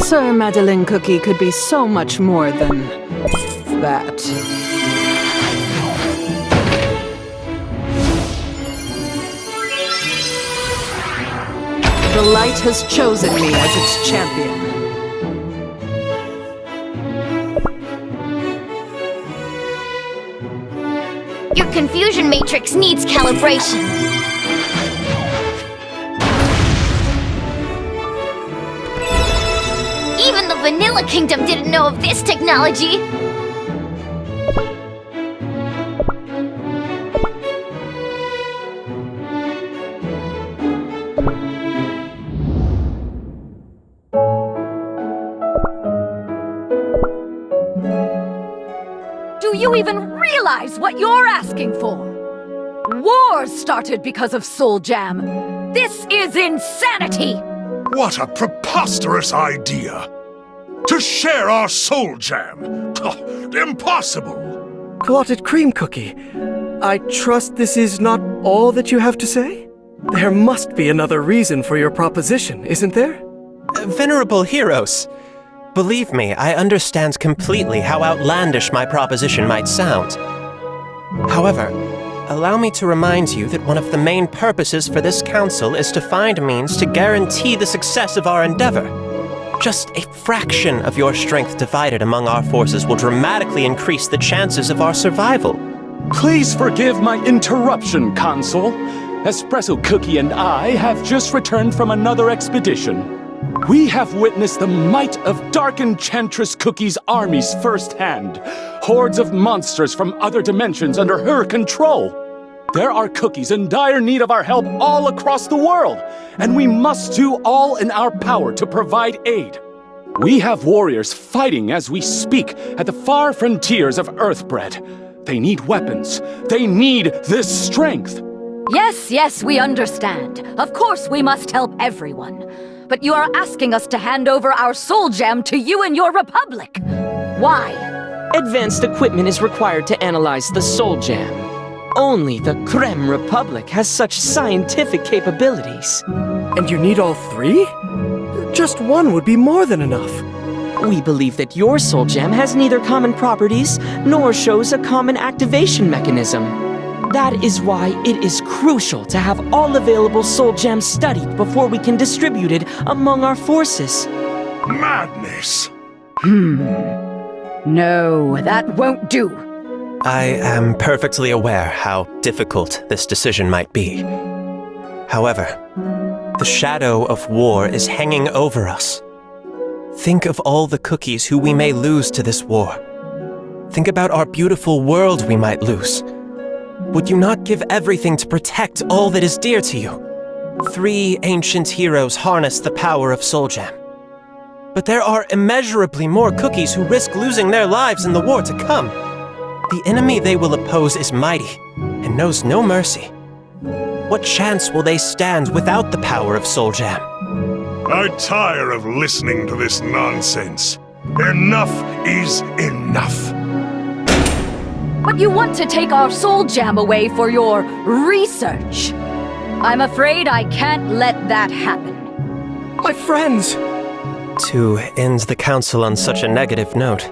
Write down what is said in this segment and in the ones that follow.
Sir Madeleine Cookie could be so much more than that. The light has chosen me as its champion. Your confusion matrix needs calibration. Even the Vanilla Kingdom didn't know of this technology! Do you even realize what you're asking for? Wars started because of Soul Jam. This is insanity! What a preposterous idea! To share our soul jam! Impossible! Clotted cream cookie, I trust this is not all that you have to say? There must be another reason for your proposition, isn't there? Venerable heroes, believe me, I understand completely how outlandish my proposition might sound. However, allow me to remind you that one of the main purposes for this council is to find means to guarantee the success of our endeavor. Just a fraction of your strength divided among our forces will dramatically increase the chances of our survival. Please forgive my interruption, Consul. Espresso Cookie and I have just returned from another expedition. We have witnessed the might of Dark Enchantress Cookie's armies firsthand. Hordes of monsters from other dimensions under her control. There are cookies in dire need of our help all across the world, and we must do all in our power to provide aid. We have warriors fighting as we speak at the far frontiers of Earthbread. They need weapons. They need this strength. Yes, we understand. Of course we must help everyone. But you are asking us to hand over our soul gem to you and your republic. Why? Advanced equipment is required to analyze the soul gem. Only the Creme Republic has such scientific capabilities. And you need all three? Just one would be more than enough. We believe that your soul gem has neither common properties nor shows a common activation mechanism. That is why it is crucial to have all available soul gems studied before we can distribute it among our forces. Madness! No, that won't do. I am perfectly aware how difficult this decision might be. However, the shadow of war is hanging over us. Think of all the cookies who we may lose to this war. Think about our beautiful world we might lose. Would you not give everything to protect all that is dear to you? 3 ancient heroes harness the power of Soul Jam. But there are immeasurably more cookies who risk losing their lives in the war to come. The enemy they will oppose is mighty and knows no mercy. What chance will they stand without the power of Soul Jam? I tire of listening to this nonsense. Enough is enough. But you want to take our soul jam away for your research. I'm afraid I can't let that happen. My friends! To end the council on such a negative note.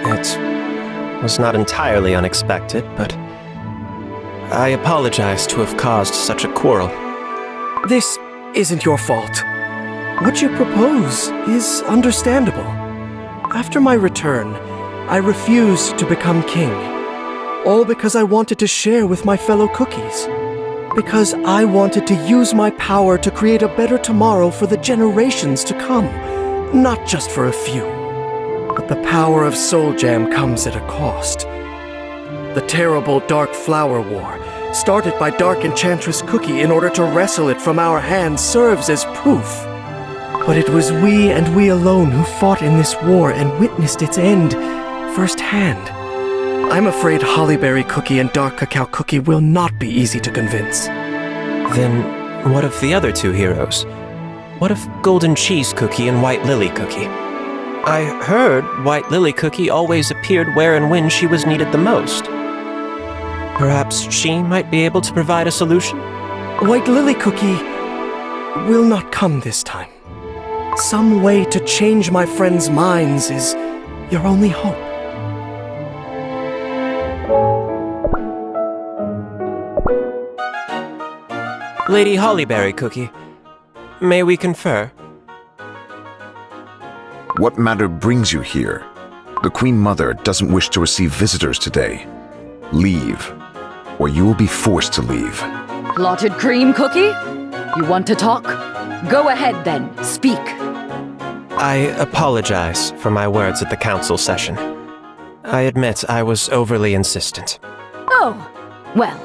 It was not entirely unexpected, but I apologize to have caused such a quarrel. This isn't your fault. What you propose is understandable. After my return, I refused to become king. All because I wanted to share with my fellow cookies. Because I wanted to use my power to create a better tomorrow for the generations to come, not just for a few. But the power of Soul Jam comes at a cost. The terrible Dark Flower War, started by Dark Enchantress Cookie in order to wrestle it from our hands, serves as proof. But it was we and we alone who fought in this war and witnessed its end firsthand. I'm afraid Hollyberry Cookie and Dark Cacao Cookie will not be easy to convince. Then what of the other 2 heroes? What of Golden Cheese Cookie and White Lily Cookie? I heard White Lily Cookie always appeared where and when she was needed the most. Perhaps she might be able to provide a solution? White Lily Cookie will not come this time. Some way to change my friends' minds is your only hope. Lady Hollyberry Cookie, may we confer? What matter brings you here? The Queen Mother doesn't wish to receive visitors today. Leave, or you will be forced to leave. Clotted cream cookie? You want to talk? Go ahead then, speak. I apologize for my words at the council session. I admit I was overly insistent. Oh, well.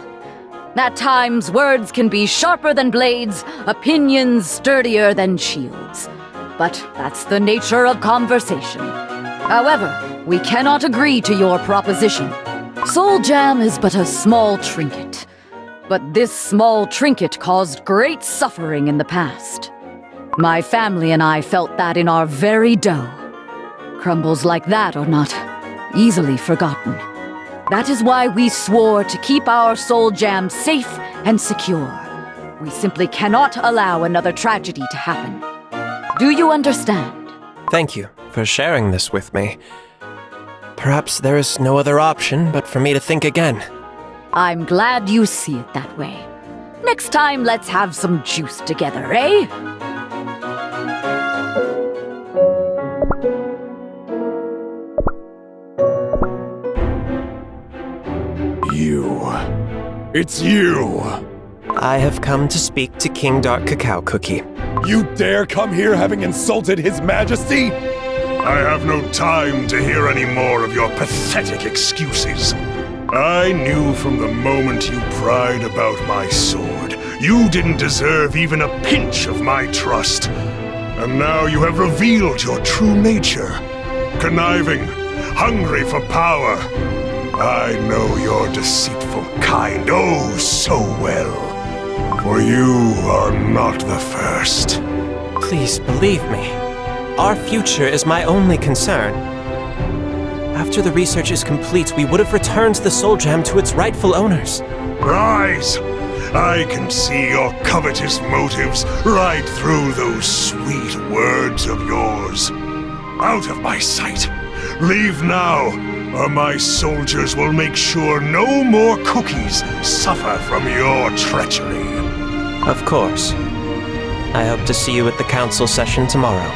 At times, words can be sharper than blades, opinions sturdier than shields. But that's the nature of conversation. However, we cannot agree to your proposition. Soul Jam is but a small trinket. But this small trinket caused great suffering in the past. My family and I felt that in our very dough. Crumbles like that are not easily forgotten. That is why we swore to keep our Soul Jam safe and secure. We simply cannot allow another tragedy to happen. Do you understand? Thank you for sharing this with me. Perhaps there is no other option but for me to think again. I'm glad you see it that way. Next time, let's have some juice together, eh? It's you! I have come to speak to King Dark Cacao Cookie. You dare come here having insulted His Majesty? I have no time to hear any more of your pathetic excuses. I knew from the moment you pried about my sword, you didn't deserve even a pinch of my trust. And now you have revealed your true nature. Conniving, hungry for power. I know your deceitful kind oh so well. For you are not the first. Please believe me. Our future is my only concern. After the research is complete, we would have returned the Soul Gem to its rightful owners. Rise! I can see your covetous motives right through those sweet words of yours. Out of my sight. Leave now, or my soldiers will make sure no more cookies suffer from your treachery. Of course. I hope to see you at the council session tomorrow.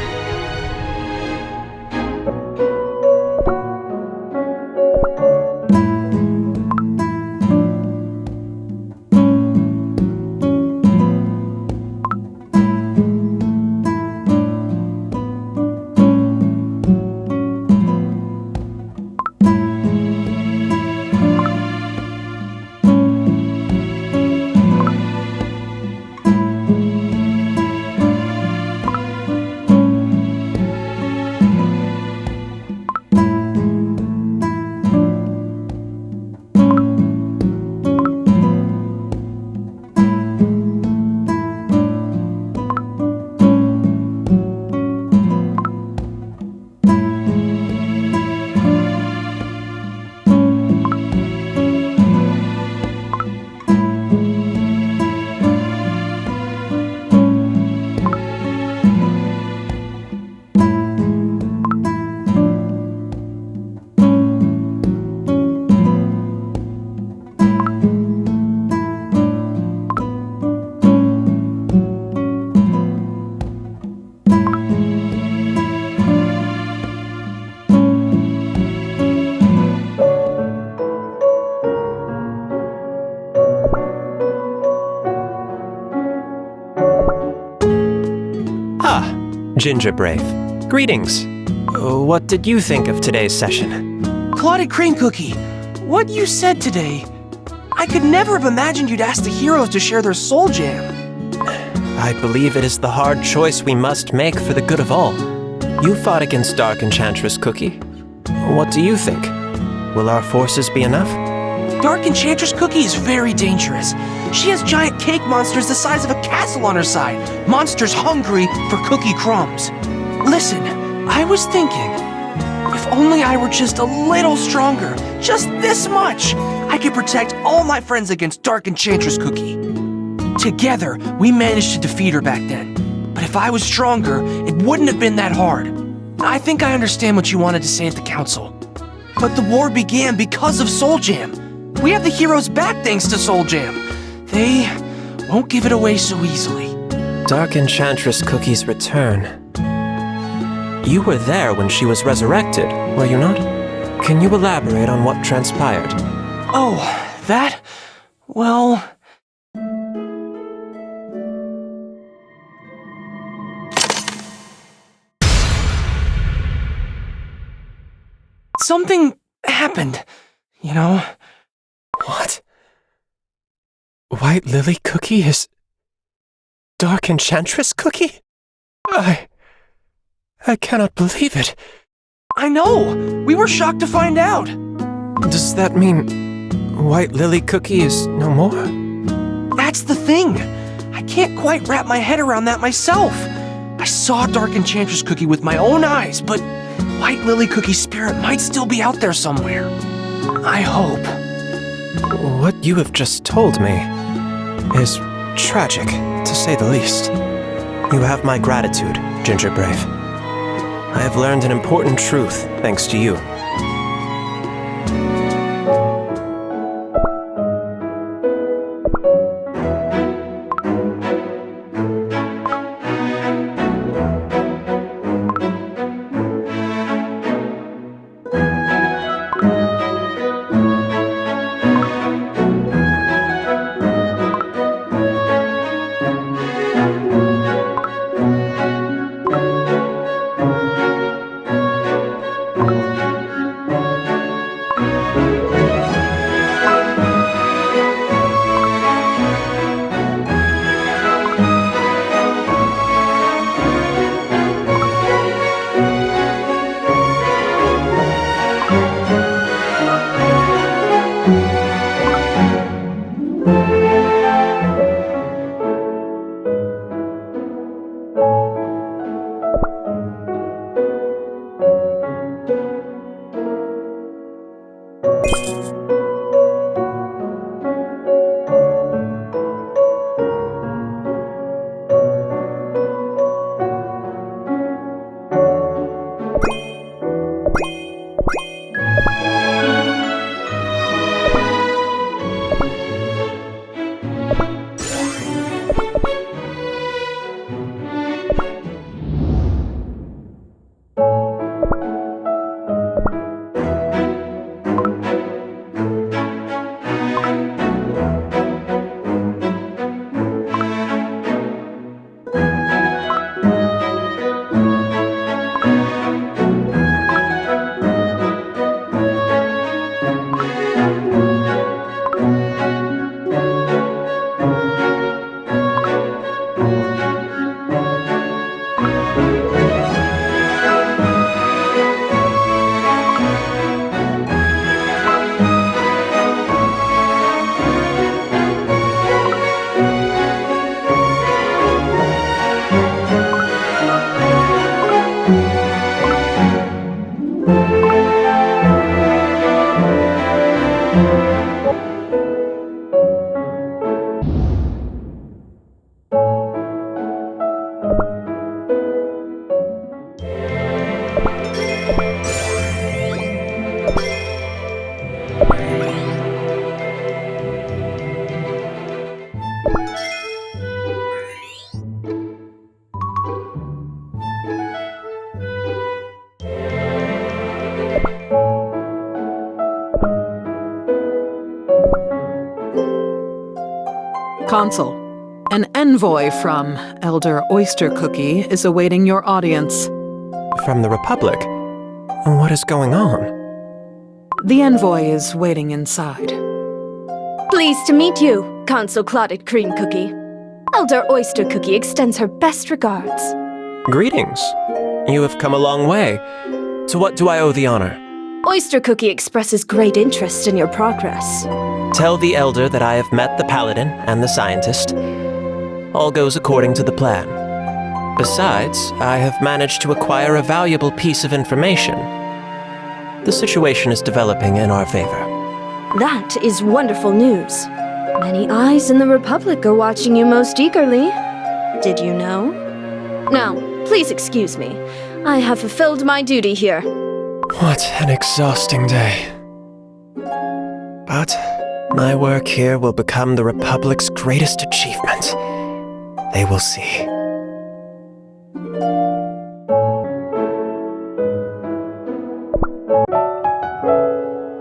Ginger Brave. Greetings. What did you think of today's session? Clotted Cream Cookie, what you said today, I could never have imagined you'd ask the heroes to share their soul jam. I believe it is the hard choice we must make for the good of all. You fought against Dark Enchantress Cookie. What do you think? Will our forces be enough? Dark Enchantress Cookie is very dangerous. She has giant cake monsters the size of a castle on her side. Monsters hungry for cookie crumbs. Listen, I was thinking, if only I were just a little stronger, just this much, I could protect all my friends against Dark Enchantress Cookie. Together, we managed to defeat her back then. But if I was stronger, it wouldn't have been that hard. I think I understand what you wanted to say at the council. But the war began because of Soul Jam. We have the heroes back thanks to Soul Jam. They won't give it away so easily. Dark Enchantress Cookie's return. You were there when she was resurrected, were you not? Can you elaborate on what transpired? Oh, that? Well... something happened, you know? What? White Lily Cookie is... Dark Enchantress Cookie? I cannot believe it. I know! We were shocked to find out! Does that mean White Lily Cookie is no more? That's the thing! I can't quite wrap my head around that myself. I saw Dark Enchantress Cookie with my own eyes, but White Lily Cookie's spirit might still be out there somewhere. I hope. What you have just told me is tragic, to say the least. You have my gratitude, Ginger Brave. I have learned an important truth thanks to you. Consul, an envoy from Elder Oyster Cookie is awaiting your audience. From the Republic? What is going on? The envoy is waiting inside. Pleased to meet you, Consul Clotted Cream Cookie. Elder Oyster Cookie extends her best regards. Greetings. You have come a long way. To what do I owe the honor? Oyster Cookie expresses great interest in your progress. Tell the Elder that I have met the Paladin and the Scientist. All goes according to the plan. Besides, I have managed to acquire a valuable piece of information. the situation is developing in our favor. That is wonderful news. Many eyes in the Republic are watching you most eagerly. Did you know? Now, please excuse me. I have fulfilled my duty here. What an exhausting day. But my work here will become the Republic's greatest achievement. They will see.